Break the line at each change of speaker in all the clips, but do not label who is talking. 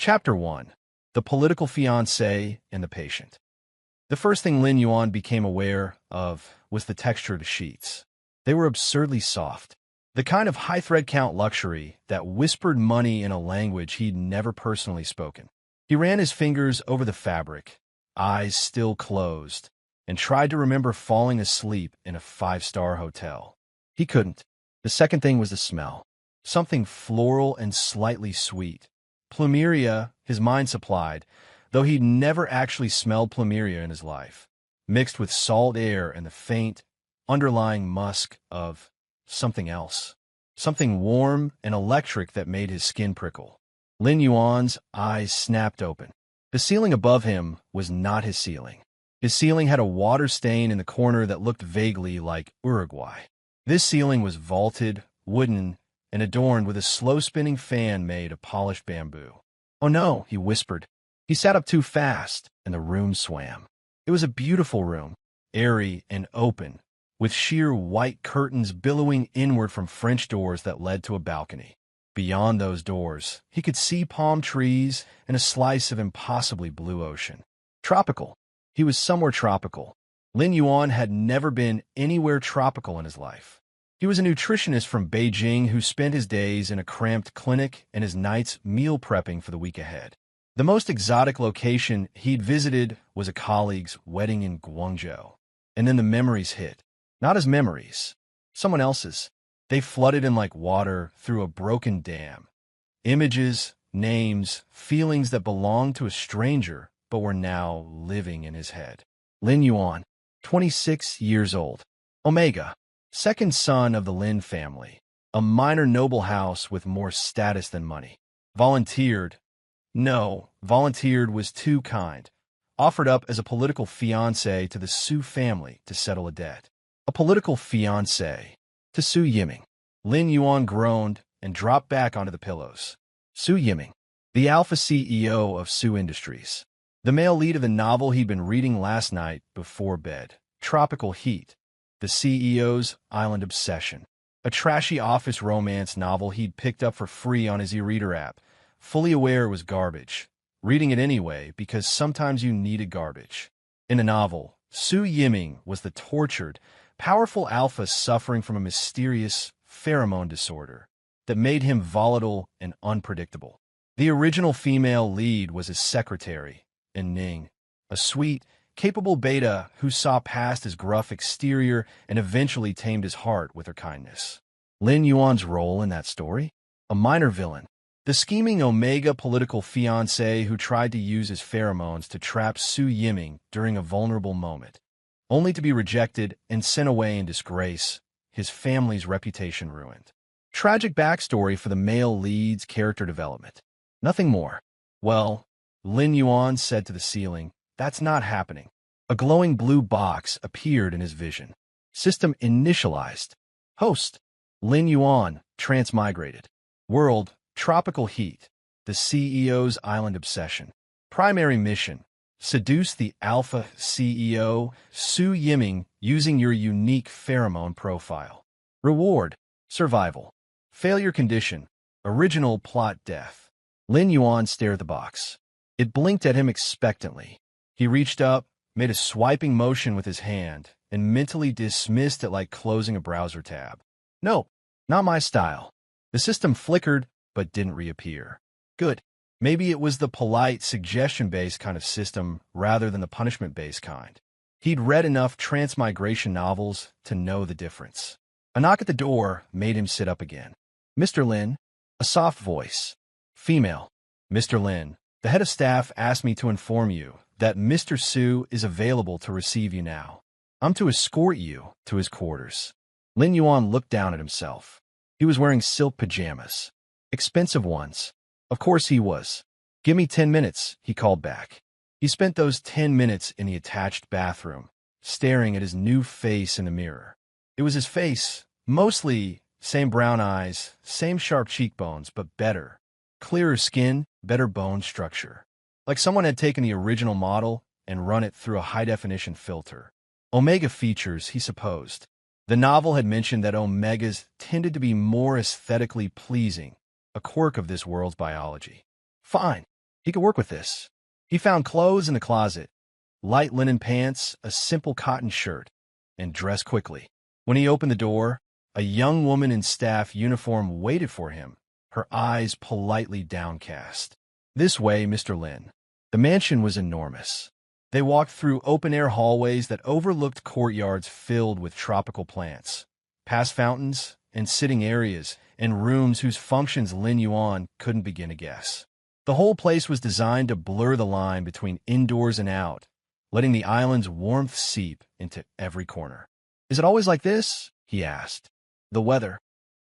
Chapter 1. The Political Fiancé and the Patient. The first thing Lin Yuan became aware of was the texture of the sheets. They were absurdly soft, the kind of high thread count luxury that whispered money in a language he'd never personally spoken. He ran his fingers over the fabric, eyes still closed, and tried to remember falling asleep in a five-star hotel. He couldn't. The second thing was the smell. Something floral and slightly sweet. Plumeria, his mind supplied, though he'd never actually smelled plumeria in his life, mixed with salt air and the faint, underlying musk of something else. Something warm and electric that made his skin prickle. Lin Yuan's eyes snapped open. The ceiling above him was not his ceiling. His ceiling had a water stain in the corner that looked vaguely like Uruguay. This ceiling was vaulted, wooden, and adorned with a slow-spinning fan made of polished bamboo. "Oh no," he whispered. He sat up too fast, and the room swam. It was a beautiful room, airy and open, with sheer white curtains billowing inward from French doors that led to a balcony. Beyond those doors, he could see palm trees and a slice of impossibly blue ocean. Tropical. He was somewhere tropical. Lin Yuan had never been anywhere tropical in his life. He was a nutritionist from Beijing who spent his days in a cramped clinic and his nights meal prepping for the week ahead. The most exotic location he'd visited was a colleague's wedding in Guangzhou. And then the memories hit. Not his memories, someone else's. They flooded in like water through a broken dam. Images, names, feelings that belonged to a stranger but were now living in his head. Lin Yuan, 26 years old. Omega, second son of the Lin family, a minor noble house with more status than money. Volunteered was too kind. Offered up as a political fiancé to the Su family to settle a debt. A political fiancé to Su Yiming. Lin Yuan groaned and dropped back onto the pillows. Su Yiming, the alpha CEO of Su Industries. The male lead of the novel he'd been reading last night before bed. Tropical Heat. The CEO's Island Obsession. A trashy office romance novel he'd picked up for free on his e-reader app, fully aware it was garbage. Reading it anyway because sometimes you needed garbage. In the novel, Su Yiming was the tortured, powerful alpha suffering from a mysterious pheromone disorder that made him volatile and unpredictable. The original female lead was his secretary, Ning, a sweet, capable beta who saw past his gruff exterior and eventually tamed his heart with her kindness. Lin Yuan's role in that story? A minor villain. The scheming Omega political fiancé who tried to use his pheromones to trap Su Yiming during a vulnerable moment, only to be rejected and sent away in disgrace, his family's reputation ruined. Tragic backstory for the male lead's character development. Nothing more. Well, Lin Yuan said to the ceiling, "That's not happening." A glowing blue box appeared in his vision. System initialized. Host, Lin Yuan, Transmigrated. World, Tropical Heat. The CEO's Island Obsession. Primary mission, seduce the alpha CEO, Su Yiming, using your unique pheromone profile. Reward, survival. Failure condition, original plot death. Lin Yuan stared at the box. It blinked at him expectantly. He reached up, made a swiping motion with his hand, and mentally dismissed it like closing a browser tab. No, not my style. The system flickered, but didn't reappear. Good. Maybe it was the polite, suggestion-based kind of system rather than the punishment-based kind. He'd read enough transmigration novels to know the difference. A knock at the door made him sit up again. "Mr. Lin?" A soft voice. Female. "Mr. Lin, the head of staff asked me to inform you that Mr. Su is available to receive you now. I'm to escort you to his quarters." Lin Yuan looked down at himself. He was wearing silk pajamas. Expensive ones. Of course he was. "Give me 10 minutes, he called back. He spent those 10 minutes in the attached bathroom, staring at his new face in the mirror. It was his face, mostly same brown eyes, same sharp cheekbones, but better. Clearer skin, better bone structure. Like someone had taken the original model and run it through a high-definition filter. Omega features, he supposed. The novel had mentioned that omegas tended to be more aesthetically pleasing, a quirk of this world's biology. Fine. He could work with this. He found clothes in the closet, light linen pants, a simple cotton shirt, and dressed quickly. When he opened the door, a young woman in staff uniform waited for him, her eyes politely downcast. "This way, Mr. Lin." The mansion was enormous. They walked through open-air hallways that overlooked courtyards filled with tropical plants, past fountains, and sitting areas, and rooms whose functions Lin Yuan couldn't begin to guess. The whole place was designed to blur the line between indoors and out, letting the island's warmth seep into every corner. "Is it always like this?" he asked. "The weather."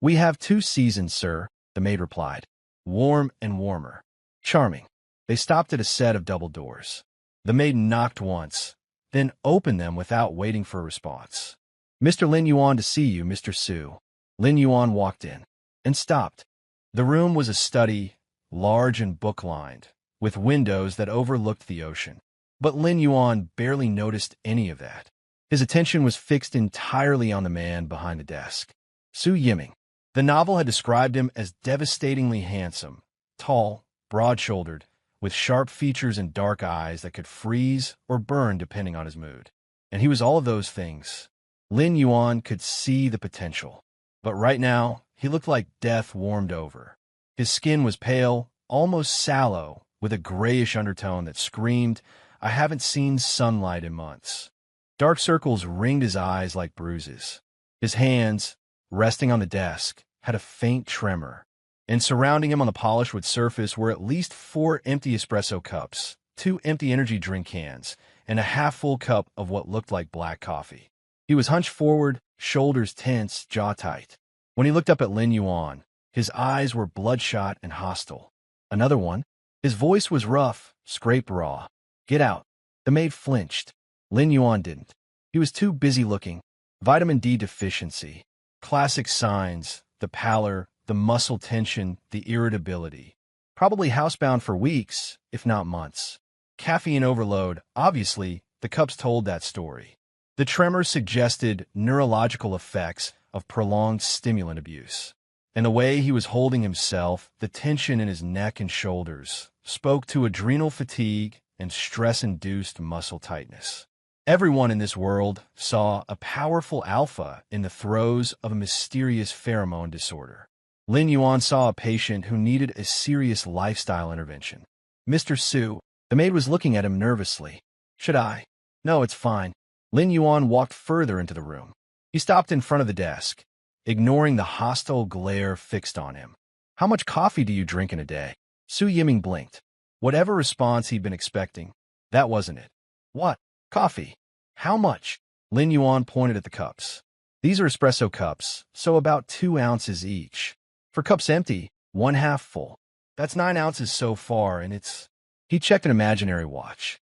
"We have 2 seasons, sir," the maid replied. "Warm and warmer." "Charming." They stopped at a set of double doors. The maid knocked once, then opened them without waiting for a response. "Mr. Lin Yuan to see you, Mr. Su." Lin Yuan walked in and stopped. The room was a study, large and book-lined, with windows that overlooked the ocean. But Lin Yuan barely noticed any of that. His attention was fixed entirely on the man behind the desk. Su Yiming. The novel had described him as devastatingly handsome, tall, broad-shouldered, with sharp features and dark eyes that could freeze or burn depending on his mood. And he was all of those things. Lin Yuan could see the potential. But right now, he looked like death warmed over. His skin was pale, almost sallow, with a grayish undertone that screamed, "I haven't seen sunlight in months." Dark circles ringed his eyes like bruises. His hands, resting on the desk, had a faint tremor. And surrounding him on the polished wood surface were at least 4 empty espresso cups, 2 empty energy drink cans, and a half-full cup of what looked like black coffee. He was hunched forward, shoulders tense, jaw tight. When he looked up at Lin Yuan, his eyes were bloodshot and hostile. "Another one?" His voice was rough, scraped raw. "Get out." The maid flinched. Lin Yuan didn't. He was too busy looking. Vitamin D deficiency. Classic signs, the pallor, the muscle tension, the irritability. Probably housebound for weeks, if not months. Caffeine overload, obviously, the cups told that story. The tremor suggested neurological effects of prolonged stimulant abuse. And the way he was holding himself, the tension in his neck and shoulders, spoke to adrenal fatigue and stress-induced muscle tightness. Everyone in this world saw a powerful alpha in the throes of a mysterious pheromone disorder. Lin Yuan saw a patient who needed a serious lifestyle intervention. "Mr. Su," the maid was looking at him nervously. "Should I?" "No, it's fine." Lin Yuan walked further into the room. He stopped in front of the desk, ignoring the hostile glare fixed on him. "How much coffee do you drink in a day?" Su Yiming blinked. Whatever response he'd been expecting, that wasn't it. "What? Coffee? How much?" Lin Yuan pointed at the cups. "These are espresso cups, so about 2 ounces each. For cups empty, 1/2 full. That's 9 ounces so far, and it's..." He checked an imaginary watch.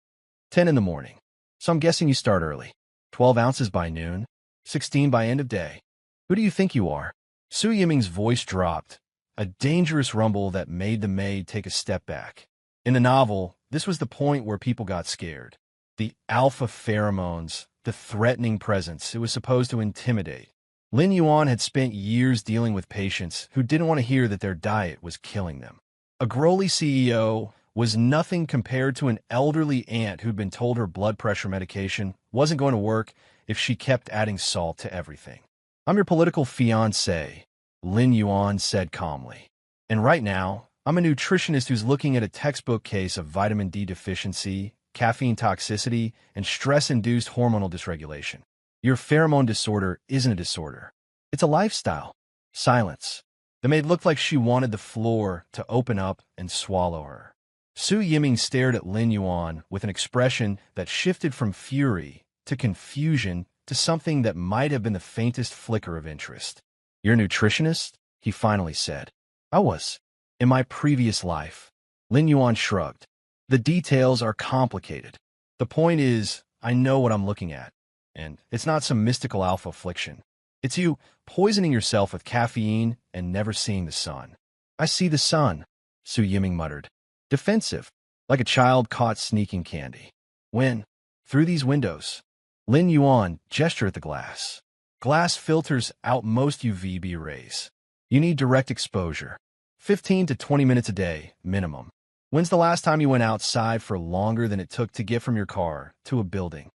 10 in the morning. "So I'm guessing you start early. 12 ounces by noon, 16 by end of day. Who do you think you are?" Su Yiming's voice dropped, a dangerous rumble that made the maid take a step back. In the novel, this was the point where people got scared. The alpha pheromones, the threatening presence, it was supposed to intimidate. Lin Yuan had spent years dealing with patients who didn't want to hear that their diet was killing them. A growly CEO was nothing compared to an elderly aunt who'd been told her blood pressure medication wasn't going to work if she kept adding salt to everything. "I'm your political fiancé," Lin Yuan said calmly. "And right now, I'm a nutritionist who's looking at a textbook case of vitamin D deficiency, caffeine toxicity, and stress-induced hormonal dysregulation. Your pheromone disorder isn't a disorder. It's a lifestyle." Silence. The maid looked like she wanted the floor to open up and swallow her. Su Yiming stared at Lin Yuan with an expression that shifted from fury to confusion to something that might have been the faintest flicker of interest. "You're a nutritionist?" he finally said. "I was. In my previous life." Lin Yuan shrugged. "The details are complicated. The point is, I know what I'm looking at. And it's not some mystical alpha affliction. It's you poisoning yourself with caffeine and never seeing the sun." "I see the sun," Su Yiming muttered. Defensive, like a child caught sneaking candy. "When?" "Through these windows." Lin Yuan gestured at the glass. "Glass filters out most UVB rays. You need direct exposure. 15 to 20 minutes a day, minimum." When's the last time you went outside for longer than it took to get from your car to a building?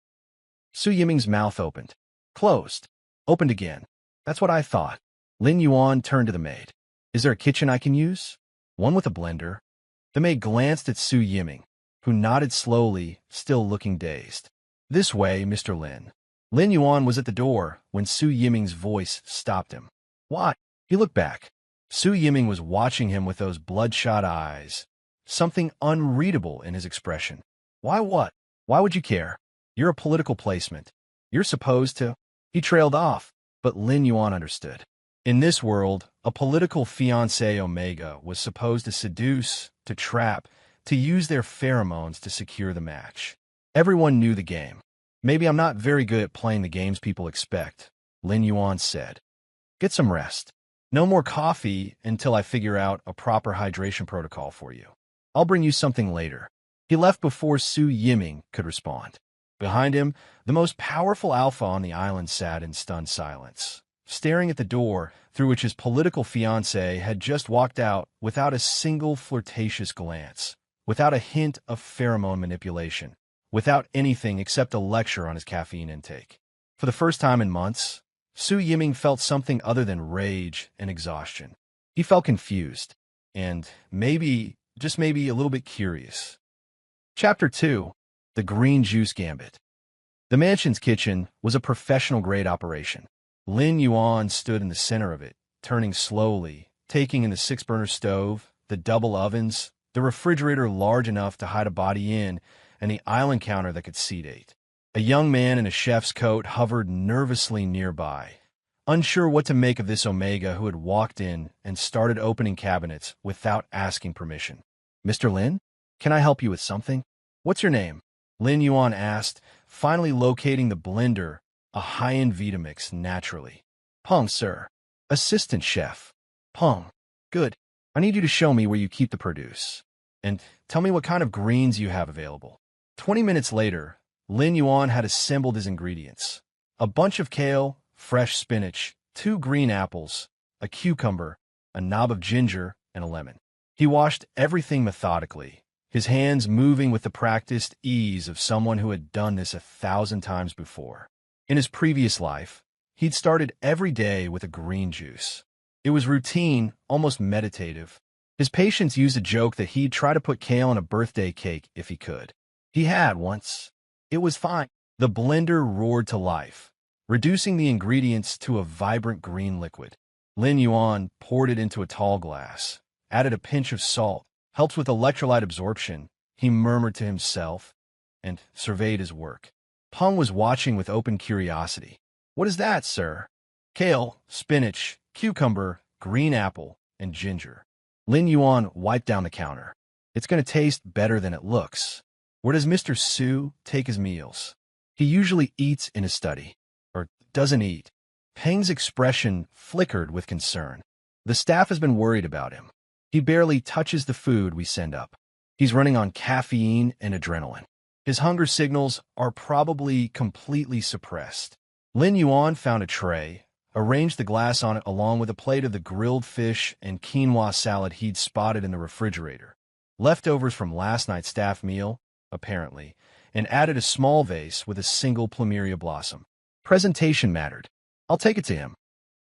Su Yiming's mouth opened, closed, opened again. That's what I thought. Lin Yuan turned to the maid. Is there a kitchen I can use? One with a blender? The maid glanced at Su Yiming, who nodded slowly, still looking dazed. This way, Mr. Lin. Lin Yuan was at the door when Su Yiming's voice stopped him. Why? He looked back. Su Yiming was watching him with those bloodshot eyes, something unreadable in his expression. Why what? Why would you care? You're a political placement. You're supposed to. He trailed off, but Lin Yuan understood. In this world, a political fiancé Omega was supposed to seduce, to trap, to use their pheromones to secure the match. Everyone knew the game. Maybe I'm not very good at playing the games people expect, Lin Yuan said. Get some rest. No more coffee until I figure out a proper hydration protocol for you. I'll bring you something later. He left before Su Yiming could respond. Behind him, the most powerful alpha on the island sat in stunned silence, staring at the door through which his political fiancé had just walked out without a single flirtatious glance, without a hint of pheromone manipulation, without anything except a lecture on his caffeine intake. For the first time in months, Su Yiming felt something other than rage and exhaustion. He felt confused, and maybe, just maybe, a little bit curious. Chapter 2. The Green Juice Gambit. The mansion's kitchen was a professional-grade operation. Lin Yuan stood in the center of it, turning slowly, taking in the 6-burner stove, the double ovens, the refrigerator large enough to hide a body in, and the island counter that could seat 8. A young man in a chef's coat hovered nervously nearby, unsure what to make of this Omega who had walked in and started opening cabinets without asking permission. Mr. Lin, can I help you with something? What's your name? Lin Yuan asked, finally locating the blender, a high-end Vitamix, naturally. Peng, sir. Assistant chef. Peng. Good. I need you to show me where you keep the produce. And tell me what kind of greens you have available. 20 minutes later, Lin Yuan had assembled his ingredients. A bunch of kale, fresh spinach, 2 green apples, a cucumber, a knob of ginger, and a lemon. He washed everything methodically, his hands moving with the practiced ease of someone who had done this 1,000 times before. In his previous life, he'd started every day with a green juice. It was routine, almost meditative. His patients used a joke that he'd try to put kale in a birthday cake if he could. He had once. It was fine. The blender roared to life, reducing the ingredients to a vibrant green liquid. Lin Yuan poured it into a tall glass, added a pinch of salt, helped with electrolyte absorption, he murmured to himself, and surveyed his work. Peng was watching with open curiosity. What is that, sir? Kale, spinach, cucumber, green apple, and ginger. Lin Yuan wiped down the counter. It's going to taste better than it looks. Where does Mr. Su take his meals? He usually eats in his study. Or doesn't eat. Peng's expression flickered with concern. The staff has been worried about him. He barely touches the food we send up. He's running on caffeine and adrenaline. His hunger signals are probably completely suppressed. Lin Yuan found a tray, arranged the glass on it along with a plate of the grilled fish and quinoa salad he'd spotted in the refrigerator. Leftovers from last night's staff meal, apparently, and added a small vase with a single plumeria blossom. Presentation mattered. I'll take it to him.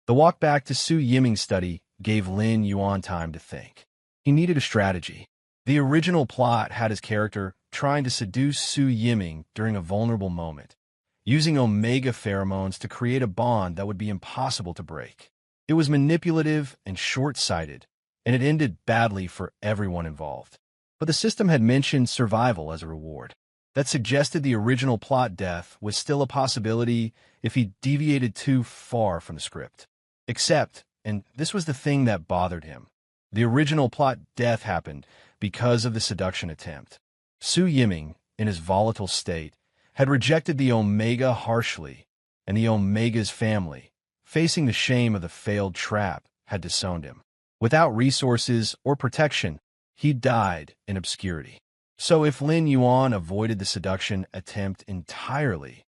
The walk back to Su Yiming's study gave Lin Yuan time to think. He needed a strategy. The original plot had his character trying to seduce Su Yiming during a vulnerable moment, using Omega pheromones to create a bond that would be impossible to break. It was manipulative and short-sighted, and it ended badly for everyone involved. But the system had mentioned survival as a reward. That suggested the original plot death was still a possibility if he deviated too far from the script. Except, and this was the thing that bothered him, the original plot death happened because of the seduction attempt. Su Yiming, in his volatile state, had rejected the Omega harshly, and the Omega's family, facing the shame of the failed trap, had disowned him. Without resources or protection, he died in obscurity. So if Lin Yuan avoided the seduction attempt entirely,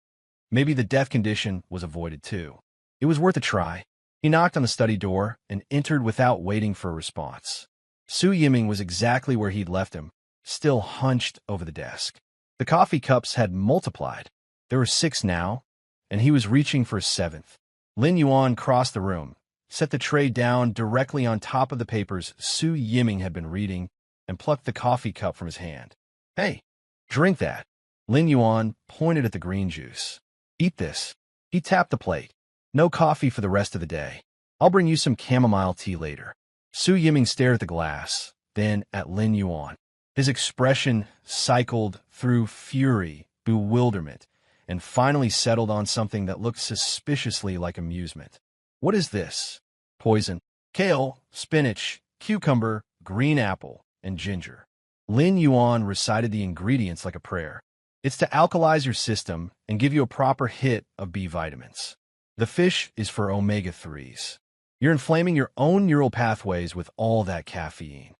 maybe the death condition was avoided too. It was worth a try. He knocked on the study door and entered without waiting for a response. Su Yiming was exactly where he'd left him, still hunched over the desk. The coffee cups had multiplied. There were 6 now, and he was reaching for a 7th. Lin Yuan crossed the room, set the tray down directly on top of the papers Su Yiming had been reading, and plucked the coffee cup from his hand. "Hey, drink that." Lin Yuan pointed at the green juice. "Eat this." He tapped the plate. "No coffee for the rest of the day. I'll bring you some chamomile tea later." Su Yiming stared at the glass, then at Lin Yuan. His expression cycled through fury, bewilderment, and finally settled on something that looked suspiciously like amusement. "What is this?" "Poison. Kale, spinach, cucumber, green apple, and ginger." Lin Yuan recited the ingredients like a prayer. "It's to alkalize your system and give you a proper hit of B vitamins. The fish is for omega-3s. You're inflaming your own neural pathways with all that caffeine."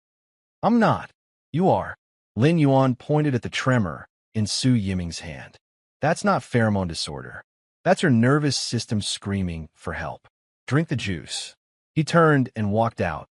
"I'm not." "You are." Lin Yuan pointed at the tremor in Su Yiming's hand. "That's not pheromone disorder. That's your nervous system screaming for help. Drink the juice." He turned and walked out,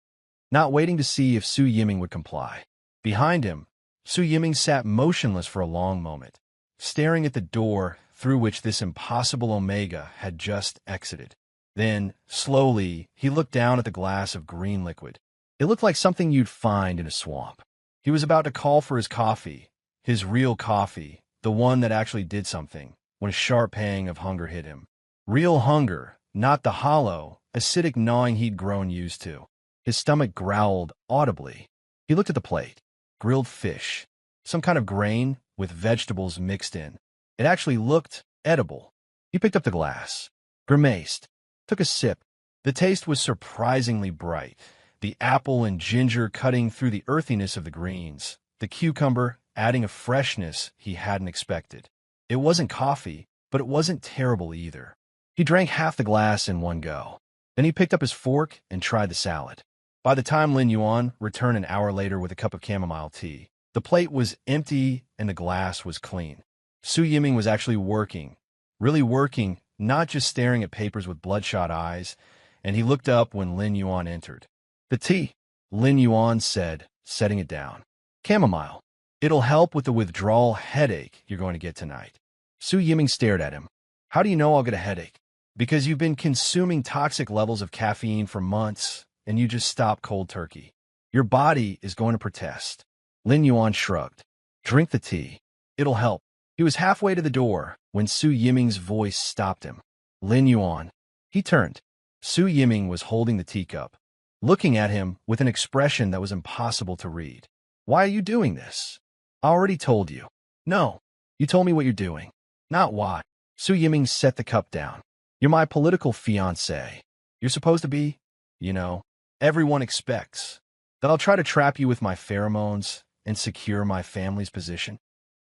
not waiting to see if Su Yiming would comply. Behind him, Su Yiming sat motionless for a long moment, staring at the door through which this impossible omega had just exited. Then, slowly, he looked down at the glass of green liquid. It looked like something you'd find in a swamp. He was about to call for his coffee, his real coffee, the one that actually did something, when a sharp pang of hunger hit him. Real hunger, not the hollow, acidic gnawing he'd grown used to. His stomach growled audibly. He looked at the plate. Grilled fish. Some kind of grain with vegetables mixed in. It actually looked edible. He picked up the glass, grimaced, took a sip. The taste was surprisingly bright. The apple and ginger cutting through the earthiness of the greens. The cucumber adding a freshness he hadn't expected. It wasn't coffee, but it wasn't terrible either. He drank half the glass in one go. Then he picked up his fork and tried the salad. By the time Lin Yuan returned an hour later with a cup of chamomile tea, the plate was empty and the glass was clean. Su Yiming was actually working, really working, not just staring at papers with bloodshot eyes, and he looked up when Lin Yuan entered. "The tea," Lin Yuan said, setting it down. "Chamomile. It'll help with the withdrawal headache you're going to get tonight." Su Yiming stared at him. "How do you know I'll get a headache?" "Because you've been consuming toxic levels of caffeine for months, and you just stopped cold turkey. Your body is going to protest." Lin Yuan shrugged. "Drink the tea. It'll help." He was halfway to the door when Su Yiming's voice stopped him. "Lin Yuan." He turned. Su Yiming was holding the teacup, looking at him with an expression that was impossible to read. "Why are you doing this?" "I already told you." "No. You told me what you're doing. Not why." Su Yiming set the cup down. "You're my political fiancé. You're supposed to be, you know, everyone expects that I'll try to trap you with my pheromones and secure my family's position."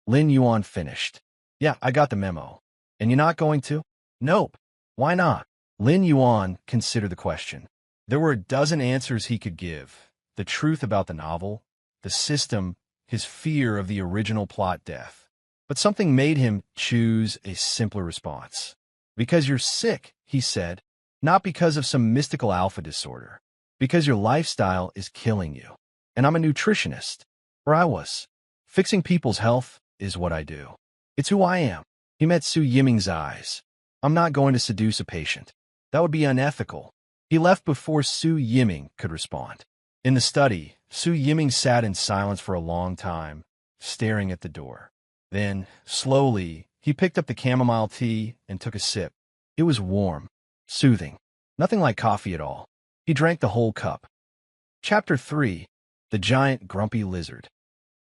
Lin Yuan finished. "Yeah, I got the memo." "And you're not going to?" "Nope." "Why not?" Lin Yuan considered the question. There were a dozen answers he could give. The truth about the novel, the system, his fear of the original plot death. But something made him choose a simpler response. "Because you're sick," he said. "Not because of some mystical alpha disorder. Because your lifestyle is killing you. And I'm a nutritionist. Or I was. Fixing people's health is what I do. It's who I am." He met Su Yiming's eyes. "I'm not going to seduce a patient. That would be unethical." He left before Su Yiming could respond. In the study, Su Yiming sat in silence for a long time, staring at the door. Then, slowly, he picked up the chamomile tea and took a sip. It was warm, soothing, nothing like coffee at all. He drank the whole cup. Chapter 3. The Giant Grumpy Lizard.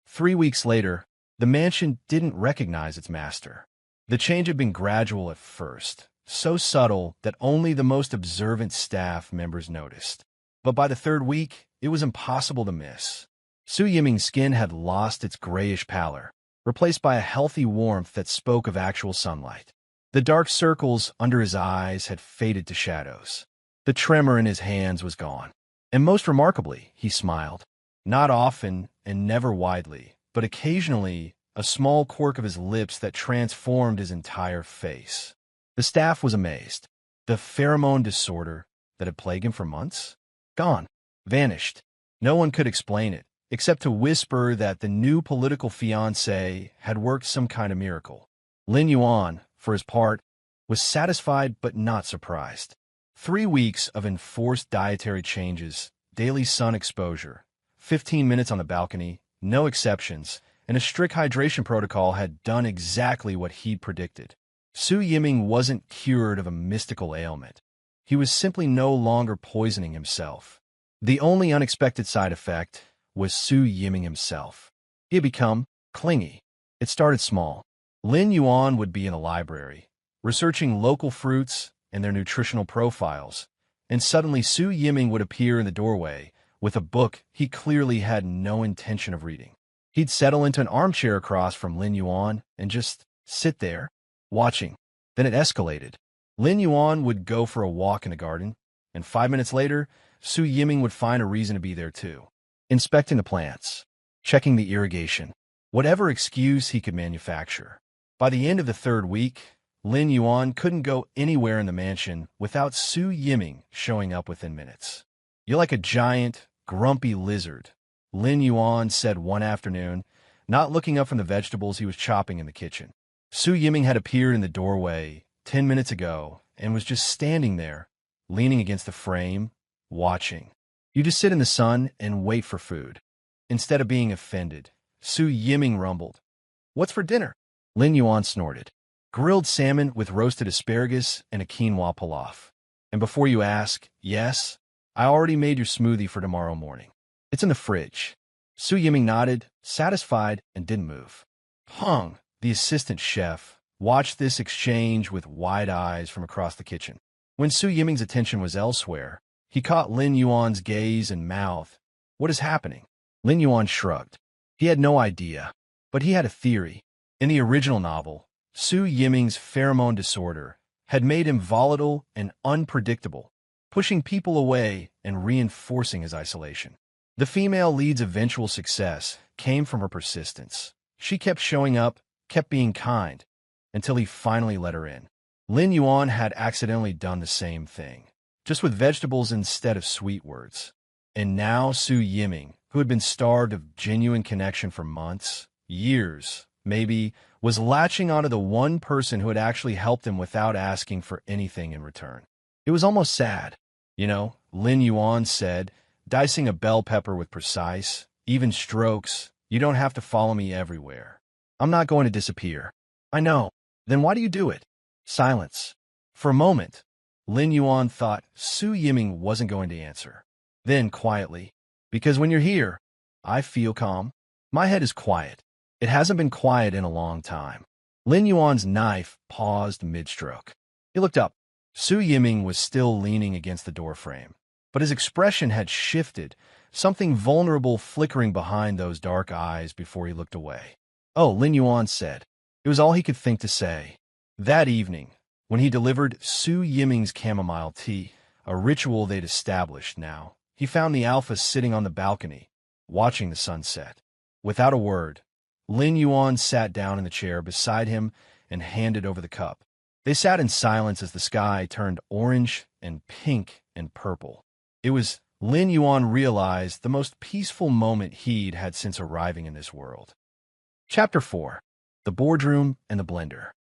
3 weeks later, the mansion didn't recognize its master. The change had been gradual at first, so subtle that only the most observant staff members noticed. But by the 3rd week, it was impossible to miss. Su Yiming's skin had lost its grayish pallor, replaced by a healthy warmth that spoke of actual sunlight. The dark circles under his eyes had faded to shadows. The tremor in his hands was gone. And most remarkably, he smiled. Not often and never widely, but occasionally a small quirk of his lips that transformed his entire face. The staff was amazed. The pheromone disorder that had plagued him for months? Gone. Vanished. No one could explain it. except to whisper that the new political fiancé had worked some kind of miracle. Lin Yuan, for his part, was satisfied but not surprised. 3 weeks of enforced dietary changes, daily sun exposure, 15 minutes on the balcony, no exceptions, and a strict hydration protocol had done exactly what he'd predicted. Su Yiming wasn't cured of a mystical ailment. He was simply no longer poisoning himself. The only unexpected side effect was Su Yiming himself. He had become clingy. It started small. Lin Yuan would be in the library, researching local fruits and their nutritional profiles, and suddenly Su Yiming would appear in the doorway with a book he clearly had no intention of reading. He'd settle into an armchair across from Lin Yuan and just sit there, watching. Then it escalated. Lin Yuan would go for a walk in the garden, and 5 minutes later, Su Yiming would find a reason to be there too. Inspecting the plants, checking the irrigation, whatever excuse he could manufacture. By the end of the 3rd week, Lin Yuan couldn't go anywhere in the mansion without Su Yiming showing up within minutes. "You're like a giant, grumpy lizard," Lin Yuan said one afternoon, not looking up from the vegetables he was chopping in the kitchen. Su Yiming had appeared in the doorway 10 minutes ago and was just standing there, leaning against the frame, watching. "You just sit in the sun and wait for food." Instead of being offended, Su Yiming rumbled, "What's for dinner?" Lin Yuan snorted, "Grilled salmon with roasted asparagus and a quinoa pilaf. And before you ask, yes, I already made your smoothie for tomorrow morning. It's in the fridge." Su Yiming nodded, satisfied, and didn't move. Hung, the assistant chef, watched this exchange with wide eyes from across the kitchen. When Su Yiming's attention was elsewhere, he caught Lin Yuan's gaze and mouthed, "What is happening?" Lin Yuan shrugged. He had no idea, but he had a theory. In the original novel, Su Yiming's pheromone disorder had made him volatile and unpredictable, pushing people away and reinforcing his isolation. The female lead's eventual success came from her persistence. She kept showing up, kept being kind, until he finally let her in. Lin Yuan had accidentally done the same thing, just with vegetables instead of sweet words. And now Su Yiming, who had been starved of genuine connection for months, years, maybe, was latching onto the one person who had actually helped him without asking for anything in return. It was almost sad. "You know," Lin Yuan said, dicing a bell pepper with precise, even strokes, "you don't have to follow me everywhere. I'm not going to disappear." "I know. Then why do you do it?" Silence. For a moment, Lin Yuan thought Su Yiming wasn't going to answer. Then, quietly, "Because when you're here, I feel calm. My head is quiet. It hasn't been quiet in a long time." Lin Yuan's knife paused mid-stroke. He looked up. Su Yiming was still leaning against the doorframe, but his expression had shifted, something vulnerable flickering behind those dark eyes before he looked away. "Oh," Lin Yuan said. It was all he could think to say. That evening, when he delivered Su Yiming's chamomile tea, a ritual they'd established now, he found the alpha sitting on the balcony, watching the sunset. Without a word, Lin Yuan sat down in the chair beside him and handed over the cup. They sat in silence as the sky turned orange and pink and purple. It was, Lin Yuan realized, the most peaceful moment he'd had since arriving in this world. Chapter 4. The Boardroom and the Blender.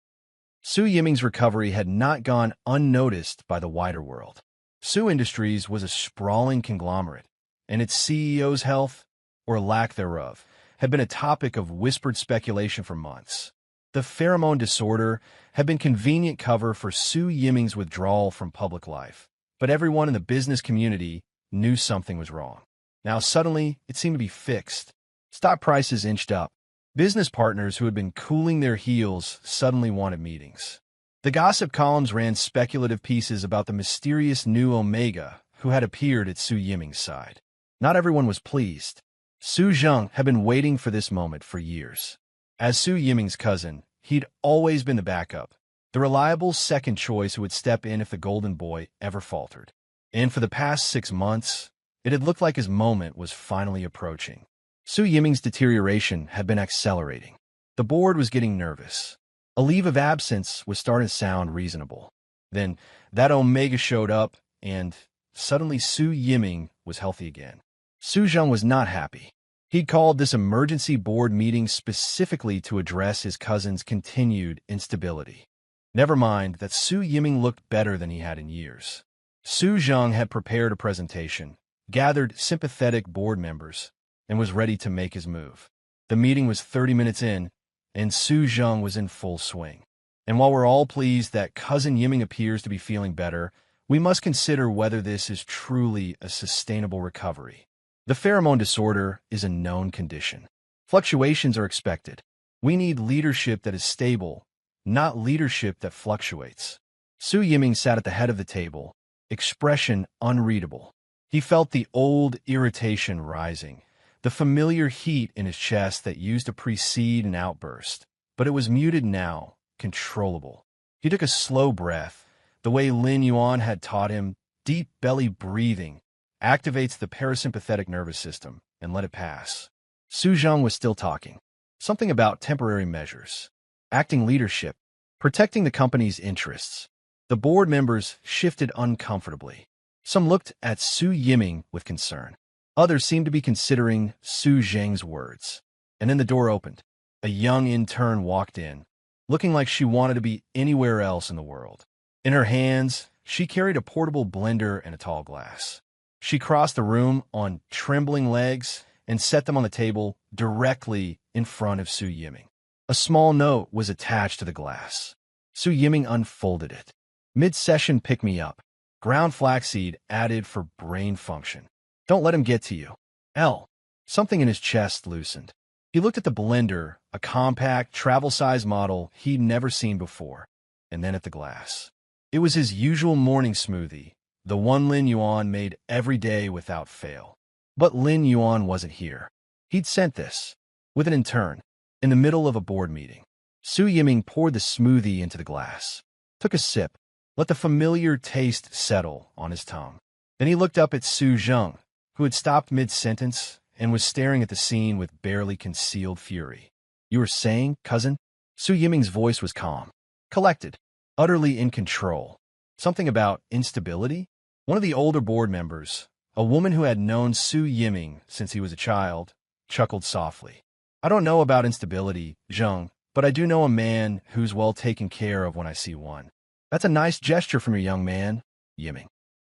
Su Yiming's recovery had not gone unnoticed by the wider world. Su Industries was a sprawling conglomerate, and its CEO's health, or lack thereof, had been a topic of whispered speculation for months. The pheromone disorder had been convenient cover for Su Yiming's withdrawal from public life, but everyone in the business community knew something was wrong. Now suddenly, it seemed to be fixed. Stock prices inched up. Business partners who had been cooling their heels suddenly wanted meetings. The gossip columns ran speculative pieces about the mysterious new Omega who had appeared at Su Yiming's side. Not everyone was pleased. Su Zheng had been waiting for this moment for years. As Su Yiming's cousin, he'd always been the backup, the reliable second choice who would step in if the golden boy ever faltered. And for the past 6 months, it had looked like his moment was finally approaching. Su Yiming's deterioration had been accelerating. The board was getting nervous. A leave of absence was starting to sound reasonable. Then that Omega showed up, and suddenly Su Yiming was healthy again. Su Zheng was not happy. He'd called this emergency board meeting specifically to address his cousin's continued instability. Never mind that Su Yiming looked better than he had in years. Su Zheng had prepared a presentation, gathered sympathetic board members, and was ready to make his move. The meeting was 30 minutes in, and Su Zheng was in full swing. And while we're all pleased that Cousin Yiming appears to be feeling better, we must consider whether this is truly a sustainable recovery. The pheromone disorder is a known condition. Fluctuations are expected. We need leadership that is stable, not leadership that fluctuates. Su Yiming sat at the head of the table, expression unreadable. He felt the old irritation rising, the familiar heat in his chest that used to precede an outburst, but it was muted now, controllable. He took a slow breath, the way Lin Yuan had taught him, deep belly breathing, activates the parasympathetic nervous system, and let it pass. Su Zheng was still talking. Something about temporary measures, acting leadership, protecting the company's interests. The board members shifted uncomfortably. Some looked at Su Yiming with concern. Others seemed to be considering Su Zheng's words. And then the door opened. A young intern walked in, looking like she wanted to be anywhere else in the world. In her hands, she carried a portable blender and a tall glass. She crossed the room on trembling legs and set them on the table directly in front of Su Yiming. A small note was attached to the glass. Su Yiming unfolded it. Mid-session pick-me-up. Ground flaxseed added for brain function. Don't let him get to you. L. Something in his chest loosened. He looked at the blender, a compact, travel-size model he'd never seen before, and then at the glass. It was his usual morning smoothie, the one Lin Yuan made every day without fail. But Lin Yuan wasn't here. He'd sent this, with an intern, in the middle of a board meeting. Su Yiming poured the smoothie into the glass, took a sip, let the familiar taste settle on his tongue. Then he looked up at Su Zheng, who had stopped mid-sentence and was staring at the scene with barely concealed fury. You were saying, cousin? Su Yiming's voice was calm, collected, utterly in control. Something about instability? One of the older board members, a woman who had known Su Yiming since he was a child, chuckled softly. I don't know about instability, Zheng, but I do know a man who's well taken care of when I see one. That's a nice gesture from your young man, Yiming.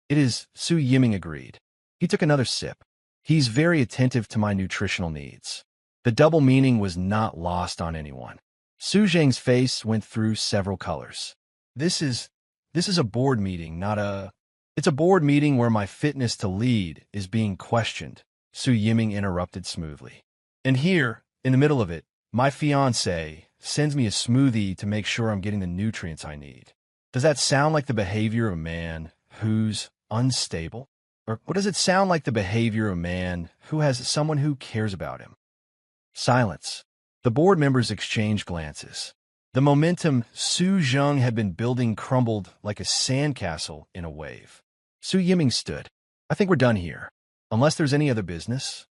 It is, Su Yiming agreed. He took another sip. He's very attentive to my nutritional needs. The double meaning was not lost on anyone. Su Zheng's face went through several colors. This is a board meeting, not a... It's a board meeting where my fitness to lead is being questioned, Su Yiming interrupted smoothly. And here, in the middle of it, my fiancé sends me a smoothie to make sure I'm getting the nutrients I need. Does that sound like the behavior of a man who's unstable? Or what does it sound like the behavior of a man who has someone who cares about him? Silence. The board members exchanged glances. The momentum Su Zheng had been building crumbled like a sandcastle in a wave. Su Yiming stood. I think we're done here. Unless there's any other business.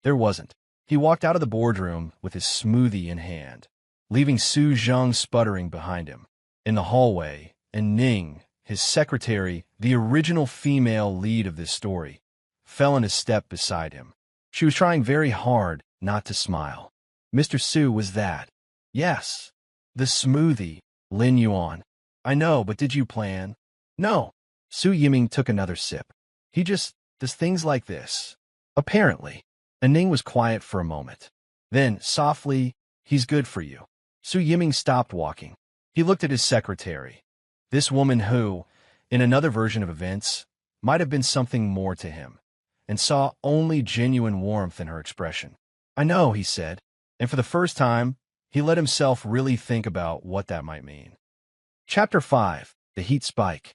There wasn't. He walked out of the boardroom with his smoothie in hand, leaving Su Zheng sputtering behind him. In the hallway, and Ning, his secretary, the original female lead of this story, fell in a step beside him. She was trying very hard not to smile. Mr. Su was that. Yes. The smoothie, Lin Yuan. I know, but did you plan? No. Su Yiming took another sip. He just does things like this. Apparently. And Ning was quiet for a moment. Then, softly, he's good for you. Su Yiming stopped walking. He looked at his secretary. This woman who, in another version of events, might have been something more to him, and saw only genuine warmth in her expression. I know, he said, and for the first time, he let himself really think about what that might mean. Chapter 5. The Heat Spike.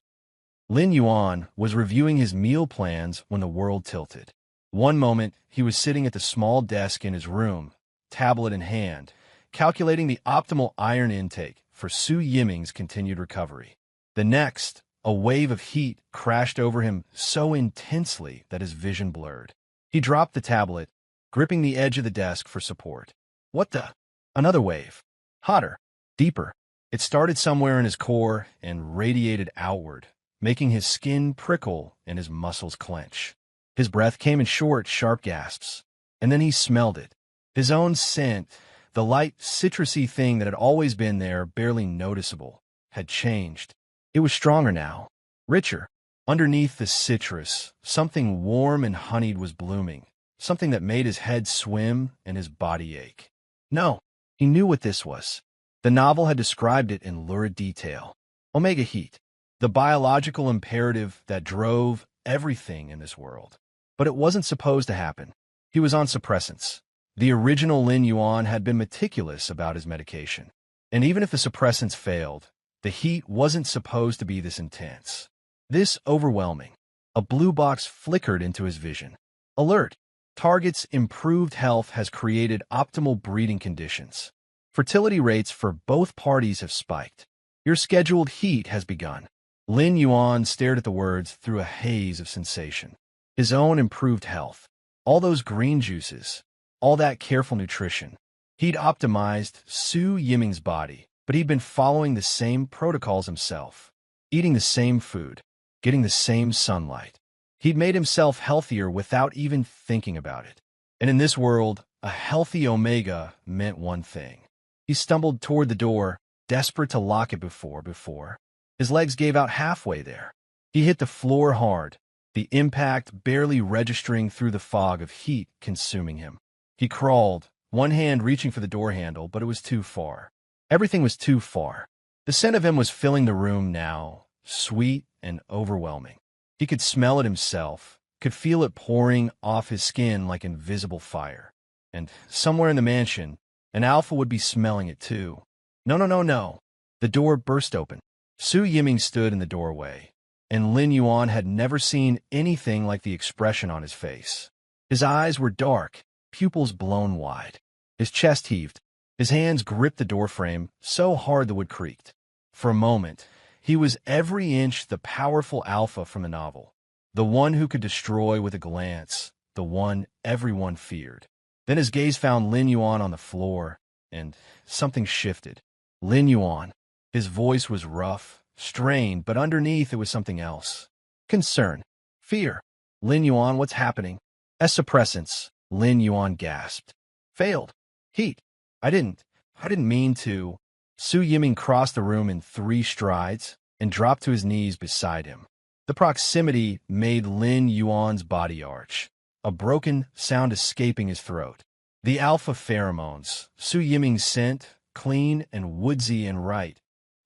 Lin Yuan was reviewing his meal plans when the world tilted. One moment, he was sitting at the small desk in his room, tablet in hand, calculating the optimal iron intake for Su Yiming's continued recovery. The next, a wave of heat crashed over him so intensely that his vision blurred. He dropped the tablet, gripping the edge of the desk for support. What the? Another wave. Hotter. Deeper. It started somewhere in his core and radiated outward, making his skin prickle and his muscles clench. His breath came in short, sharp gasps. And then he smelled it. His own scent, the light, citrusy thing that had always been there, barely noticeable, had changed. It was stronger now, richer. Underneath the citrus, something warm and honeyed was blooming, something that made his head swim and his body ache. No, he knew what this was. The novel had described it in lurid detail. Omega heat, the biological imperative that drove everything in this world. But it wasn't supposed to happen. He was on suppressants. The original Lin Yuan had been meticulous about his medication. And even if the suppressants failed, the heat wasn't supposed to be this intense, this overwhelming. A blue box flickered into his vision. Alert! Target's improved health has created optimal breeding conditions. Fertility rates for both parties have spiked. Your scheduled heat has begun. Lin Yuan stared at the words through a haze of sensation. His own improved health. All those green juices. All that careful nutrition. He'd optimized Su Yiming's body, but he'd been following the same protocols himself. Eating the same food. Getting the same sunlight. He'd made himself healthier without even thinking about it. And in this world, a healthy omega meant one thing. He stumbled toward the door, desperate to lock it before. His legs gave out halfway there. He hit the floor hard, the impact barely registering through the fog of heat consuming him. He crawled, one hand reaching for the door handle, but it was too far. Everything was too far. The scent of him was filling the room now, sweet and overwhelming. He could smell it himself, could feel it pouring off his skin like invisible fire. And somewhere in the mansion, an alpha would be smelling it too. No. The door burst open. Su Yiming stood in the doorway, and Lin Yuan had never seen anything like the expression on his face. His eyes were dark, pupils blown wide. His chest heaved. His hands gripped the doorframe so hard the wood creaked. For a moment, he was every inch the powerful alpha from the novel, the one who could destroy with a glance, the one everyone feared. Then his gaze found Lin Yuan on the floor, and something shifted. Lin Yuan. His voice was rough, strained, but underneath it was something else. Concern. Fear. Lin Yuan, what's happening? Suppressants. Lin Yuan gasped. Failed. Heat. I didn't mean to. Su Yiming crossed the room in 3 strides and dropped to his knees beside him. The proximity made Lin Yuan's body arch, a broken sound escaping his throat. The alpha pheromones, Su Yiming's scent, clean and woodsy and right,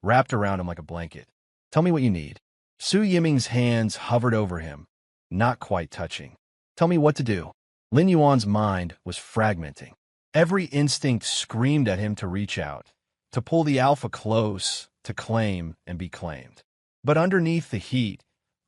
wrapped around him like a blanket. Tell me what you need. Su Yiming's hands hovered over him, not quite touching. Tell me what to do. Lin Yuan's mind was fragmenting. Every instinct screamed at him to reach out, to pull the alpha close, to claim and be claimed. But underneath the heat,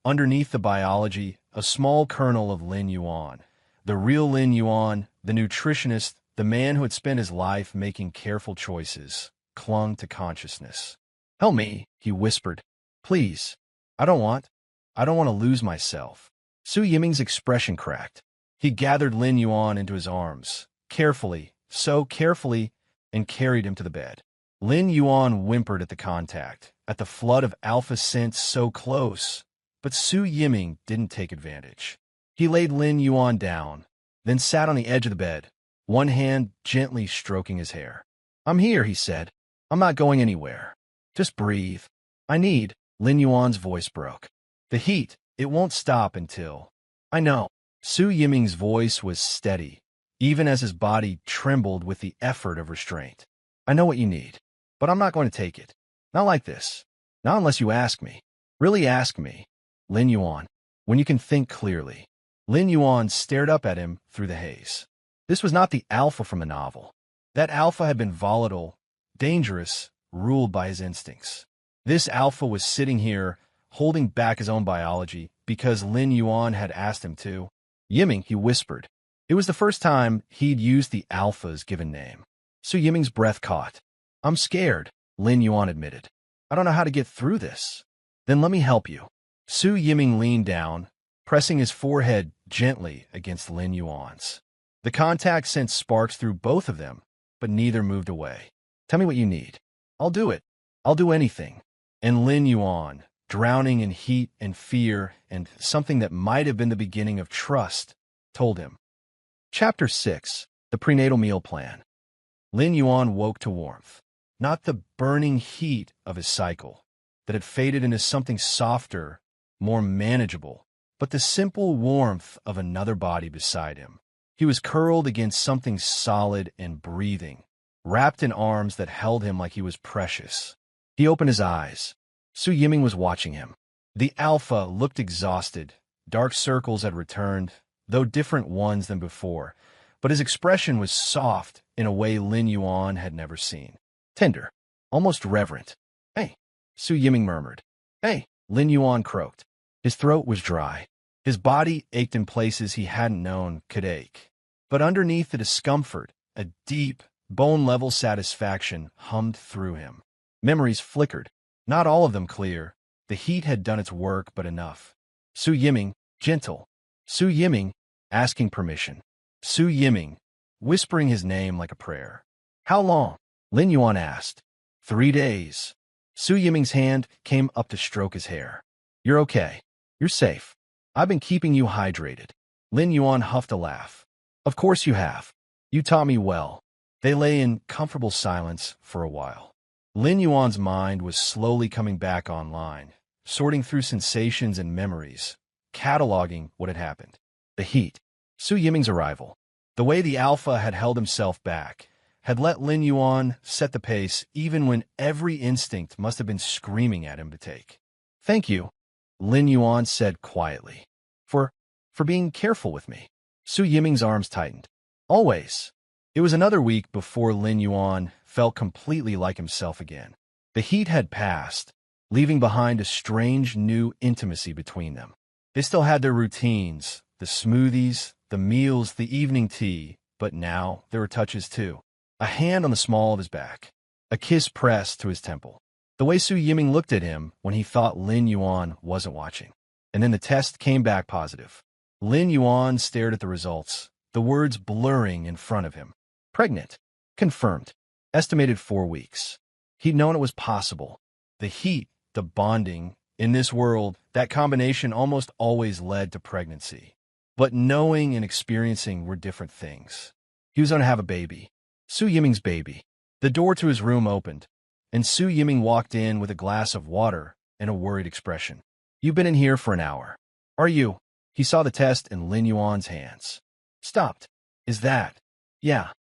underneath the biology, a small kernel of Lin Yuan, the real Lin Yuan, the nutritionist, the man who had spent his life making careful choices, clung to consciousness. Help me, he whispered. Please. I don't want to lose myself. Su Yiming's expression cracked. He gathered Lin Yuan into his arms, carefully, so carefully, and carried him to the bed. Lin Yuan whimpered at the contact, at the flood of alpha scent so close, but Su Yiming didn't take advantage. He laid Lin Yuan down, then sat on the edge of the bed, one hand gently stroking his hair. I'm here, he said. I'm not going anywhere. Just breathe. I need. Lin Yuan's voice broke. The heat, it won't stop until. I know. Su Yiming's voice was steady, even as his body trembled with the effort of restraint. I know what you need, but I'm not going to take it. Not like this. Not unless you ask me. Really ask me. Lin Yuan, when you can think clearly. Lin Yuan stared up at him through the haze. This was not the alpha from the novel. That alpha had been volatile, dangerous, ruled by his instincts. This alpha was sitting here, holding back his own biology, because Lin Yuan had asked him to. Yiming, he whispered. It was the first time he'd used the alpha's given name. Su Yiming's breath caught. I'm scared, Lin Yuan admitted. I don't know how to get through this. Then let me help you. Su Yiming leaned down, pressing his forehead gently against Lin Yuan's. The contact sent sparks through both of them, but neither moved away. Tell me what you need. I'll do it. I'll do anything. And Lin Yuan, drowning in heat and fear and something that might have been the beginning of trust, told him, Chapter 6. The Prenatal Meal Plan. Lin Yuan woke to warmth, not the burning heat of his cycle that had faded into something softer, more manageable, but the simple warmth of another body beside him. He was curled against something solid and breathing, wrapped in arms that held him like he was precious. He opened his eyes. Su Yiming was watching him. The alpha looked exhausted. Dark circles had returned, though different ones than before, but his expression was soft in a way Lin Yuan had never seen. Tender, almost reverent. "Hey," Su Yiming murmured. "Hey," Lin Yuan croaked. His throat was dry. His body ached in places he hadn't known could ache. But underneath the discomfort, a deep, bone-level satisfaction hummed through him. Memories flickered, not all of them clear. The heat had done its work, but enough. Su Yiming, gentle. Su Yiming, asking permission. Su Yiming, whispering his name like a prayer. "How long?" Lin Yuan asked. 3 days. Su Yiming's hand came up to stroke his hair. "You're okay. You're safe. I've been keeping you hydrated." Lin Yuan huffed a laugh. "Of course you have. You taught me well." They lay in comfortable silence for a while. Lin Yuan's mind was slowly coming back online, sorting through sensations and memories, cataloging what had happened. The heat, Su Yiming's arrival, the way the alpha had held himself back, had let Lin Yuan set the pace even when every instinct must have been screaming at him to take. "Thank you," Lin Yuan said quietly, for being careful with me." Su Yiming's arms tightened. "Always." It was another week before Lin Yuan felt completely like himself again. The heat had passed, leaving behind a strange new intimacy between them. They still had their routines, the smoothies, the meals, the evening tea, but now there were touches too. A hand on the small of his back, a kiss pressed to his temple, the way Su Yiming looked at him when he thought Lin Yuan wasn't watching. And then the test came back positive. Lin Yuan stared at the results, the words blurring in front of him. Pregnant. Confirmed. Estimated 4 weeks. He'd known it was possible. The heat, the bonding, in this world, that combination almost always led to pregnancy. But knowing and experiencing were different things. He was going to have a baby. Su Yiming's baby. The door to his room opened, and Su Yiming walked in with a glass of water and a worried expression. "You've been in here for an hour. Are you?" He saw the test in Lin Yuan's hands. "Stopped. Is that?" "Yeah."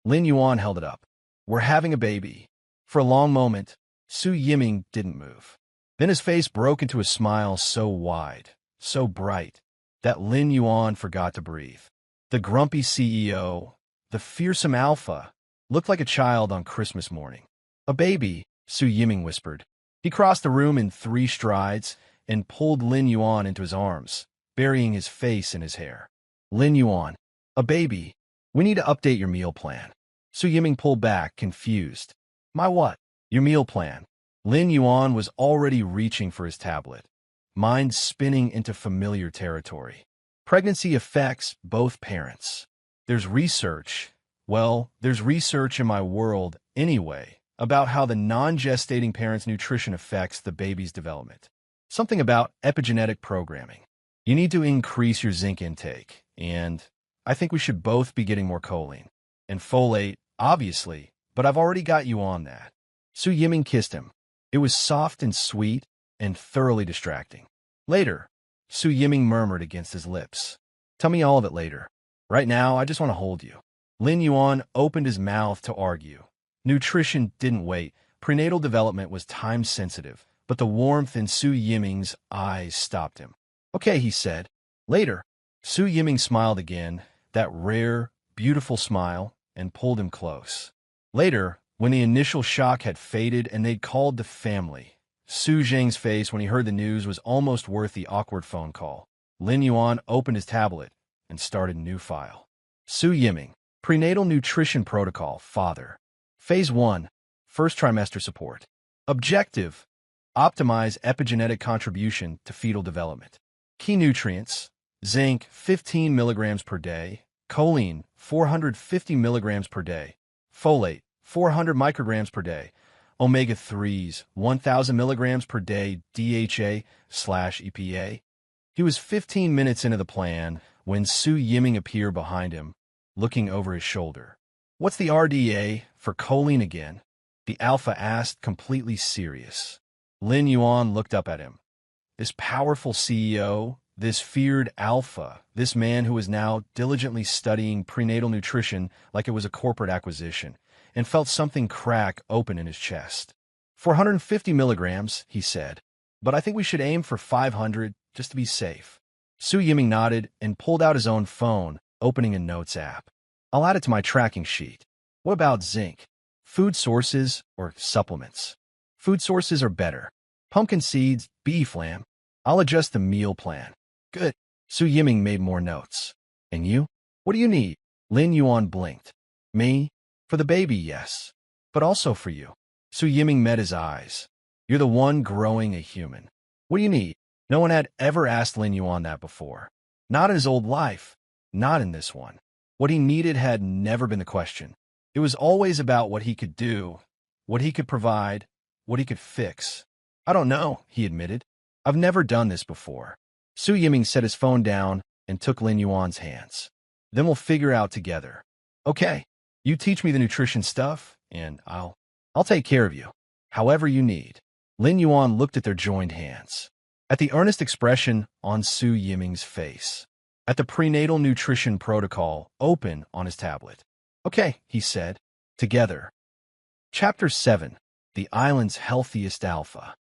Lin Yuan held it up. "We're having a baby." For a long moment, Su Yiming didn't move. Then his face broke into a smile so wide, so bright, that Lin Yuan forgot to breathe. The grumpy CEO, the fearsome alpha, looked like a child on Christmas morning. "A baby," Su Yiming whispered. He crossed the room in 3 strides and pulled Lin Yuan into his arms, burying his face in his hair. "Lin Yuan, a baby. We need to update your meal plan." Su Yiming pulled back, confused. "My what?" "Your meal plan." Lin Yuan was already reaching for his tablet, mind spinning into familiar territory. Pregnancy affects both parents. There's research in my world anyway about how the non-gestating parent's nutrition affects the baby's development. Something about epigenetic programming. You need to increase your zinc intake, and I think we should both be getting more choline. And folate, obviously, but I've already got you on that. Su Yiming kissed him. It was soft and sweet and thoroughly distracting. "Later," Su Yiming murmured against his lips. "Tell me all of it later. Right now, I just want to hold you." Lin Yuan opened his mouth to argue. Nutrition didn't wait. Prenatal development was time-sensitive, but the warmth in Su Yiming's eyes stopped him. "Okay," he said. "Later." Su Yiming smiled again, that rare, beautiful smile, and pulled him close. Later, when the initial shock had faded and they'd called the family, Su Zheng's face when he heard the news was almost worth the awkward phone call. Lin Yuan opened his tablet and started a new file. Su Yiming, Prenatal Nutrition Protocol, Father. Phase 1, First Trimester Support. Objective, optimize epigenetic contribution to fetal development. Key nutrients, zinc 15 milligrams per day, choline 450 milligrams per day, folate 400 micrograms per day, omega-3s 1000 milligrams per day, DHA/EPA. He was 15 minutes into the plan when Su Yiming appeared behind him, looking over his shoulder. What's the RDA for choline again? The alpha asked, completely serious. Lin Yuan looked up at him. This powerful CEO, this feared alpha, this man who was now diligently studying prenatal nutrition like it was a corporate acquisition, and felt something crack open in his chest. 450 milligrams, he said, but I think we should aim for 500 just to be safe. Su Yiming nodded and pulled out his own phone, opening a notes app. I'll add it to my tracking sheet. What about zinc? Food sources or supplements? Food sources are better. Pumpkin seeds, beef lamb. I'll adjust the meal plan. Good. Su Yiming made more notes. And you? What do you need? Lin Yuan blinked. Me? For the baby, yes. But also for you. Su Yiming met his eyes. You're the one growing a human. What do you need? No one had ever asked Lin Yuan that before. Not in his old life. Not in this one. What he needed had never been the question. It was always about what he could do, what he could provide, what he could fix. I don't know, he admitted. I've never done this before. Su Yiming set his phone down and took Lin Yuan's hands. Then we'll figure out together. Okay, you teach me the nutrition stuff, and I'll take care of you. However you need. Lin Yuan looked at their joined hands. At the earnest expression on Su Yiming's face. At the prenatal nutrition protocol open on his tablet. Okay, he said. Together. Chapter 7. The Island's Healthiest Alpha.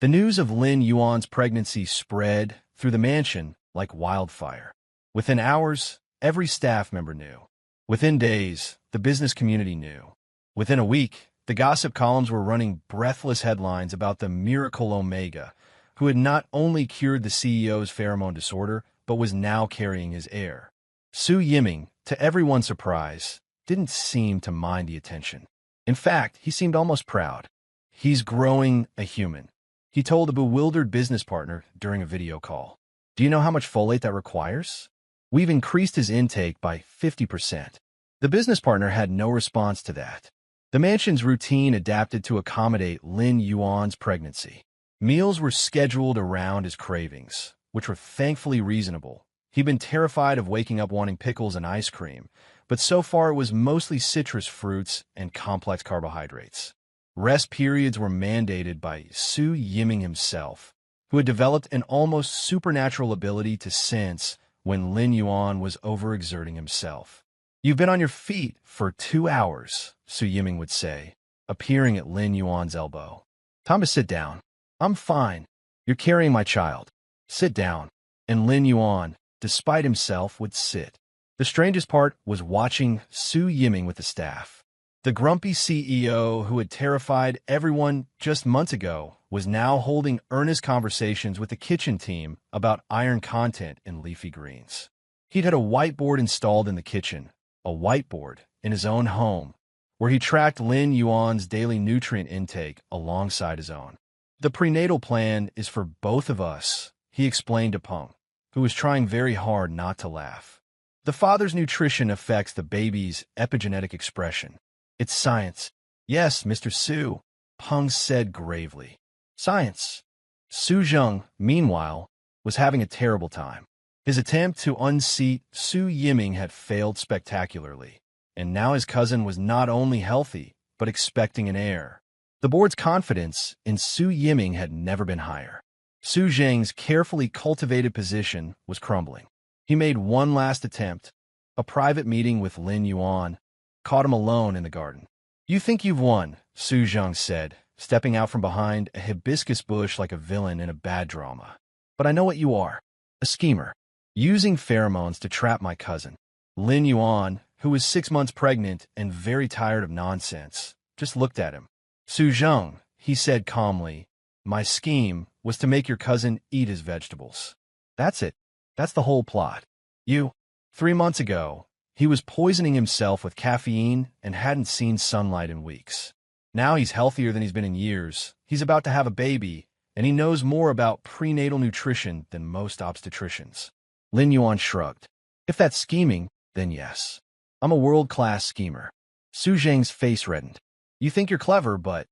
The news of Lin Yuan's pregnancy spread through the mansion like wildfire. Within hours, every staff member knew. Within days, the business community knew. Within a week, the gossip columns were running breathless headlines about the miracle Omega, who had not only cured the CEO's pheromone disorder, but was now carrying his heir. Su Yiming, to everyone's surprise, didn't seem to mind the attention. In fact, he seemed almost proud. He's growing a human, he told a bewildered business partner during a video call. Do you know how much folate that requires? We've increased his intake by 50%. The business partner had no response to that. The mansion's routine adapted to accommodate Lin Yuan's pregnancy. Meals were scheduled around his cravings, which were thankfully reasonable. He'd been terrified of waking up wanting pickles and ice cream, but so far it was mostly citrus fruits and complex carbohydrates. Rest periods were mandated by Su Yiming himself, who had developed an almost supernatural ability to sense when Lin Yuan was overexerting himself. You've been on your feet for 2 hours, Su Yiming would say, appearing at Lin Yuan's elbow. Time to sit down. I'm fine. You're carrying my child. Sit down. And Lin Yuan, despite himself, would sit. The strangest part was watching Su Yiming with the staff. The grumpy CEO who had terrified everyone just months ago was now holding earnest conversations with the kitchen team about iron content in leafy greens. He'd had a whiteboard installed in the kitchen, a whiteboard in his own home, where he tracked Lin Yuan's daily nutrient intake alongside his own. The prenatal plan is for both of us, he explained to Peng, who was trying very hard not to laugh. The father's nutrition affects the baby's epigenetic expression. It's science. Yes, Mr. Su, Peng said gravely. Science. Su Zheng, meanwhile, was having a terrible time. His attempt to unseat Su Yiming had failed spectacularly, and now his cousin was not only healthy, but expecting an heir. The board's confidence in Su Yiming had never been higher. Su Zheng's carefully cultivated position was crumbling. He made one last attempt, a private meeting with Lin Yuan, caught him alone in the garden. You think you've won, Su Zheng said, stepping out from behind a hibiscus bush like a villain in a bad drama. But I know what you are, a schemer, using pheromones to trap my cousin. Lin Yuan, who was 6 months pregnant and very tired of nonsense, just looked at him. Su Zheng, he said calmly, my scheme was to make your cousin eat his vegetables. That's it. That's the whole plot. 3 months ago, he was poisoning himself with caffeine and hadn't seen sunlight in weeks. Now he's healthier than he's been in years. He's about to have a baby, and he knows more about prenatal nutrition than most obstetricians. Lin Yuan shrugged. If that's scheming, then yes. I'm a world-class schemer. Su Zheng's face reddened. You think you're clever, but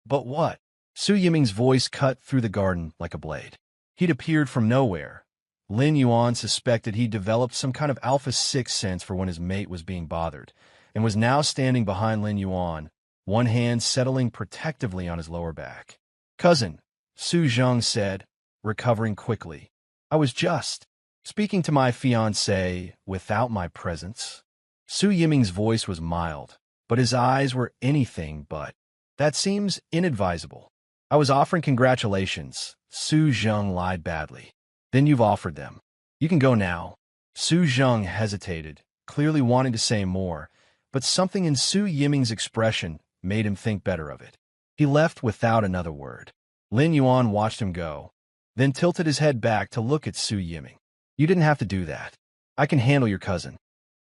what? Su Yiming's voice cut through the garden like a blade. He'd appeared from nowhere, Lin Yuan suspected he developed some kind of alpha sixth sense for when his mate was being bothered, and was now standing behind Lin Yuan, one hand settling protectively on his lower back. "Cousin," Su Zheng said, recovering quickly. "I was just speaking to my fiancée without my presence." Su Yiming's voice was mild, but his eyes were anything but. "That seems inadvisable." "I was offering congratulations," Su Zheng lied badly. "Then you've offered them. You can go now." Su Zheng hesitated, clearly wanting to say more, but something in Su Yiming's expression made him think better of it. He left without another word. Lin Yuan watched him go, then tilted his head back to look at Su Yiming. "You didn't have to do that. I can handle your cousin."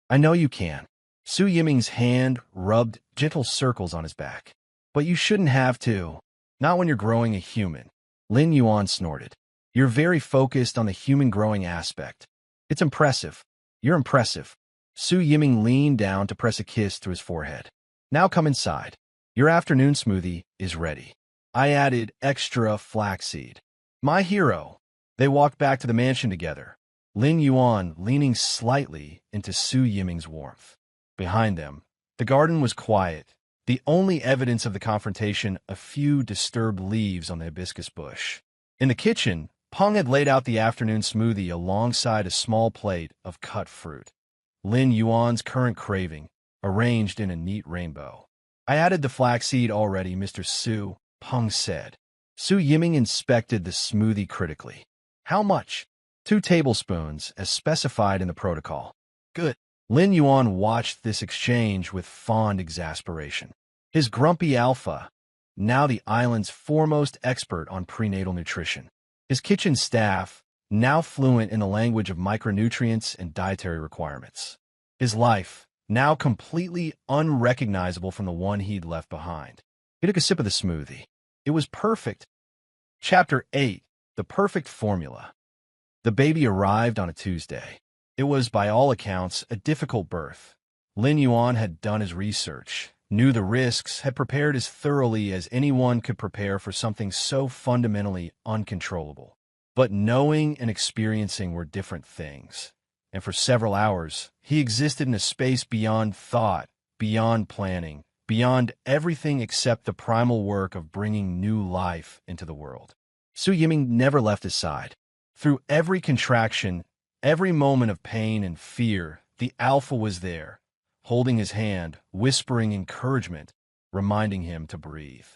"I know you can." Su Yiming's hand rubbed gentle circles on his back. "But you shouldn't have to. Not when you're growing a human." Lin Yuan snorted. "You're very focused on the human growing aspect. It's impressive. You're impressive." Su Yiming leaned down to press a kiss to his forehead. "Now come inside. Your afternoon smoothie is ready. I added extra flaxseed." "My hero." They walked back to the mansion together, Lin Yuan leaning slightly into Su Yiming's warmth. Behind them, the garden was quiet, the only evidence of the confrontation a few disturbed leaves on the hibiscus bush. In the kitchen, Peng had laid out the afternoon smoothie alongside a small plate of cut fruit. Lin Yuan's current craving, arranged in a neat rainbow. "I added the flaxseed already, Mr. Su," Peng said. Su Yiming inspected the smoothie critically. "How much?" "2 tablespoons, as specified in the protocol." "Good." Lin Yuan watched this exchange with fond exasperation. His grumpy alpha, now the island's foremost expert on prenatal nutrition. His kitchen staff, now fluent in the language of micronutrients and dietary requirements. His life, now completely unrecognizable from the one he'd left behind. He took a sip of the smoothie. It was perfect. Chapter 8. The Perfect Formula. The baby arrived on a Tuesday. It was, by all accounts, a difficult birth. Lin Yuan had done his research, knew the risks, had prepared as thoroughly as anyone could prepare for something so fundamentally uncontrollable. But knowing and experiencing were different things, and for several hours, he existed in a space beyond thought, beyond planning, beyond everything except the primal work of bringing new life into the world. Su Yiming never left his side. Through every contraction, every moment of pain and fear, the alpha was there, holding his hand, whispering encouragement, reminding him to breathe.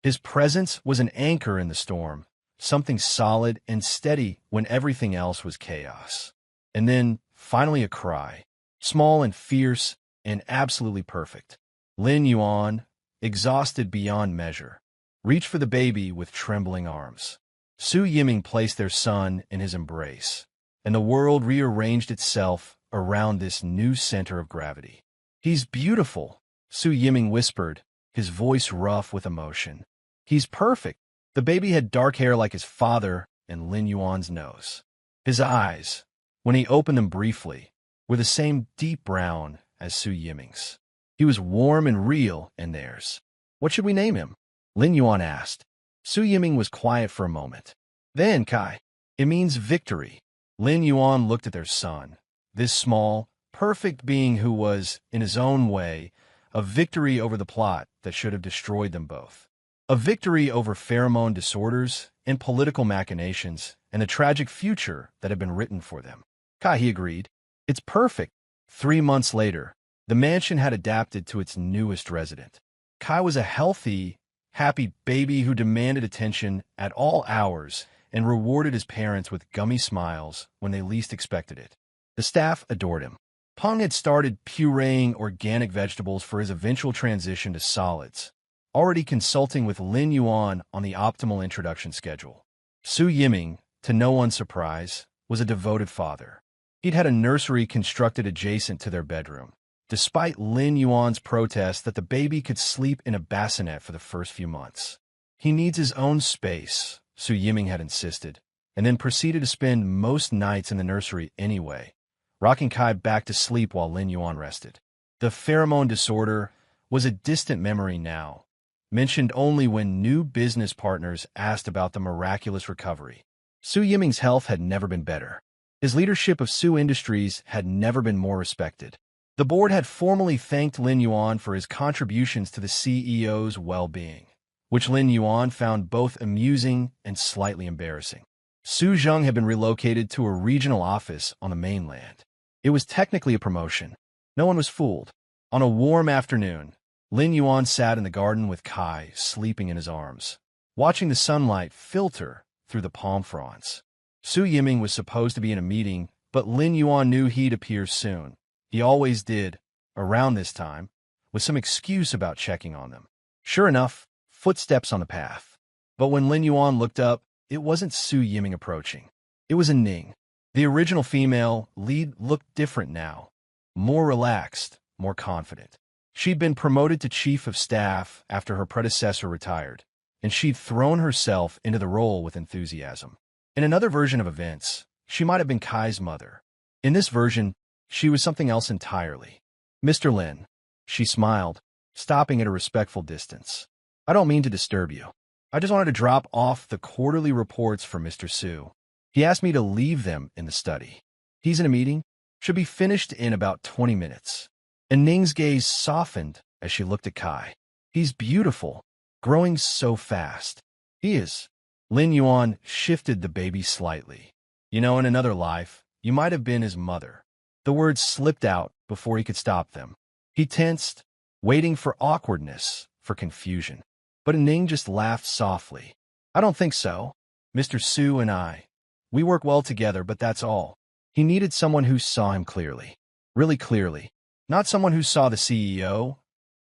His presence was an anchor in the storm, something solid and steady when everything else was chaos. And then, finally, a cry, small and fierce and absolutely perfect. Lin Yuan, exhausted beyond measure, reached for the baby with trembling arms. Su Yiming placed their son in his embrace, and the world rearranged itself around this new center of gravity. "He's beautiful," Su Yiming whispered, his voice rough with emotion. "He's perfect." The baby had dark hair like his father and Lin Yuan's nose. His eyes, when he opened them briefly, were the same deep brown as Su Yiming's. He was warm and real in theirs. "What should we name him?" Lin Yuan asked. Su Yiming was quiet for a moment. "Then, Kai, it means victory." Lin Yuan looked at their son, this small, perfect being who was, in his own way, a victory over the plot that should have destroyed them both. A victory over pheromone disorders and political machinations and the tragic future that had been written for them. Kai, he agreed. "It's perfect." 3 months later, the mansion had adapted to its newest resident. Kai was a healthy, happy baby who demanded attention at all hours and rewarded his parents with gummy smiles when they least expected it. The staff adored him. Peng had started pureeing organic vegetables for his eventual transition to solids, already consulting with Lin Yuan on the optimal introduction schedule. Su Yiming, to no one's surprise, was a devoted father. He'd had a nursery constructed adjacent to their bedroom, despite Lin Yuan's protest that the baby could sleep in a bassinet for the first few months. "He needs his own space," Su Yiming had insisted, and then proceeded to spend most nights in the nursery anyway, rocking Kai back to sleep while Lin Yuan rested. The pheromone disorder was a distant memory now, mentioned only when new business partners asked about the miraculous recovery. Su Yiming's health had never been better. His leadership of Sioux Industries had never been more respected. The board had formally thanked Lin Yuan for his contributions to the CEO's well-being, which Lin Yuan found both amusing and slightly embarrassing. Su Zheng had been relocated to a regional office on the mainland. It was technically a promotion. No one was fooled. On a warm afternoon, Lin Yuan sat in the garden with Kai sleeping in his arms, watching the sunlight filter through the palm fronds. Su Yiming was supposed to be in a meeting, but Lin Yuan knew he'd appear soon. He always did, around this time, with some excuse about checking on them. Sure enough, footsteps on the path. But when Lin Yuan looked up, it wasn't Su Yiming approaching. It was a Ning. The original female lead looked different now, more relaxed, more confident. She'd been promoted to chief of staff after her predecessor retired, and she'd thrown herself into the role with enthusiasm. In another version of events, she might have been Kai's mother. In this version, she was something else entirely. Mr. Lin, she smiled, stopping at a respectful distance. I don't mean to disturb you. I just wanted to drop off the quarterly reports for Mr. Su. He asked me to leave them in the study. He's in a meeting, should be finished in about 20 minutes. And Ning's gaze softened as she looked at Kai. He's beautiful, growing so fast. He is. Lin Yuan shifted the baby slightly. You know, in another life, you might have been his mother. The words slipped out before he could stop them. He tensed, waiting for awkwardness, for confusion. But Ning just laughed softly. I don't think so. Mr. Su and I, we work well together, but that's all. He needed someone who saw him clearly. Really clearly. Not someone who saw the CEO,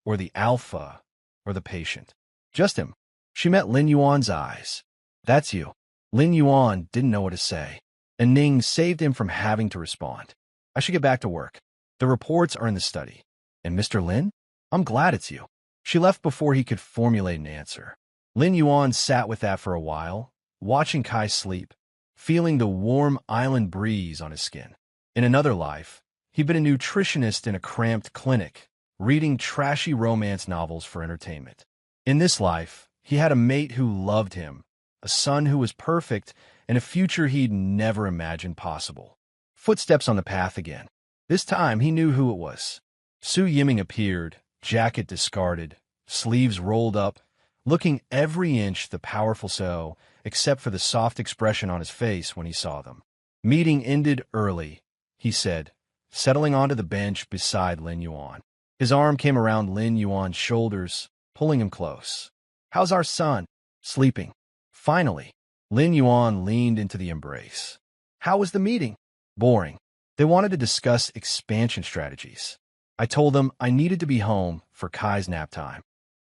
or the alpha, or the patient. Just him. She met Lin Yuan's eyes. That's you. Lin Yuan didn't know what to say, and Ning saved him from having to respond. I should get back to work. The reports are in the study. And Mr. Lin? I'm glad it's you. She left before he could formulate an answer. Lin Yuan sat with that for a while, watching Kai sleep, feeling the warm island breeze on his skin. In another life, he'd been a nutritionist in a cramped clinic, reading trashy romance novels for entertainment. In this life, he had a mate who loved him, a son who was perfect, and a future he'd never imagined possible. Footsteps on the path again. This time he knew who it was. Su Yiming appeared, jacket discarded, sleeves rolled up, looking every inch the powerful So, except for the soft expression on his face when he saw them. Meeting ended early, he said, settling onto the bench beside Lin Yuan. His arm came around Lin Yuan's shoulders, pulling him close. How's our son? Sleeping. Finally, Lin Yuan leaned into the embrace. How was the meeting? Boring. They wanted to discuss expansion strategies. I told them I needed to be home for Kai's nap time.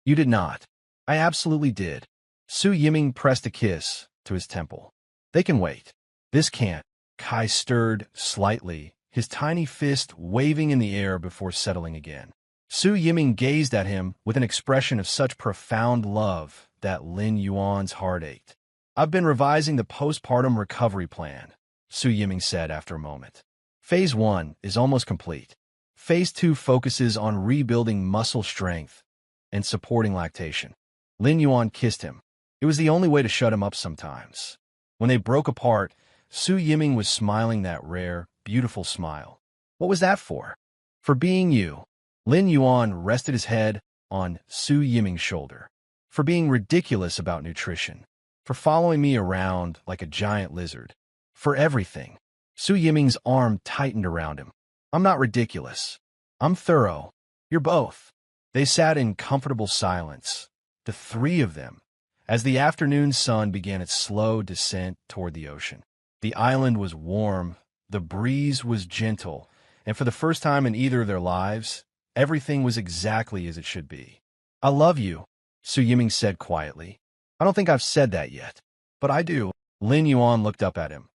You did not. I absolutely did. Su Yiming pressed a kiss to his temple. They can wait. This can't. Kai stirred slightly, his tiny fist waving in the air before settling again. Su Yiming gazed at him with an expression of such profound love that Lin Yuan's heart ached. I've been revising the postpartum recovery plan, Su Yiming said after a moment. Phase 1 is almost complete. Phase 2 focuses on rebuilding muscle strength and supporting lactation. Lin Yuan kissed him. It was the only way to shut him up sometimes. When they broke apart, Su Yiming was smiling that rare, beautiful smile. What was that for? For being you. Lin Yuan rested his head on Su Yiming's shoulder. For being ridiculous about nutrition. For following me around like a giant lizard. For everything. Su Yiming's arm tightened around him. I'm not ridiculous. I'm thorough. You're both. They sat in comfortable silence, the three of them, as the afternoon sun began its slow descent toward the ocean. The island was warm, the breeze was gentle, and for the first time in either of their lives, everything was exactly as it should be. I love you, Su Yiming said quietly. I don't think I've said that yet, but I do. Lin Yuan looked up at him.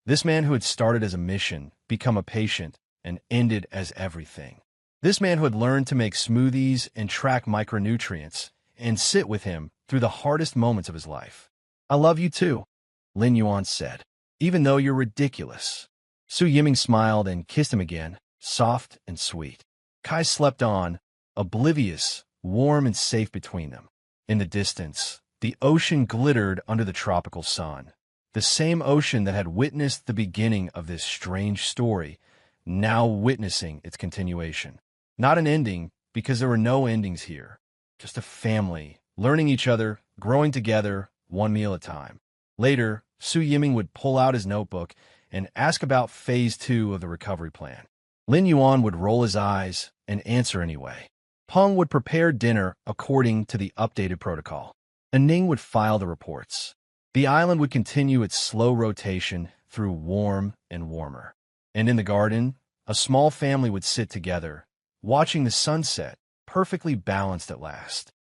This man who had started as a mission, become a patient, and ended as everything. This man who had learned to make smoothies and track micronutrients and sit with him through the hardest moments of his life. I love you too, Lin Yuan said, even though you're ridiculous. Su Yiming smiled and kissed him again, soft and sweet. Kai slept on, oblivious, warm and safe between them. In the distance, the ocean glittered under the tropical sun, The same ocean that had witnessed the beginning of this strange story, now witnessing its continuation. Not an ending, because there were no endings here. Just a family, learning each other, growing together, one meal at a time. Later, Su Yiming would pull out his notebook and ask about Phase 2 of the recovery plan. Lin Yuan would roll his eyes and answer anyway. Peng would prepare dinner according to the updated protocol. And Ning would file the reports. The island would continue its slow rotation through warm and warmer. And in the garden, a small family would sit together, watching the sunset, perfectly balanced at last.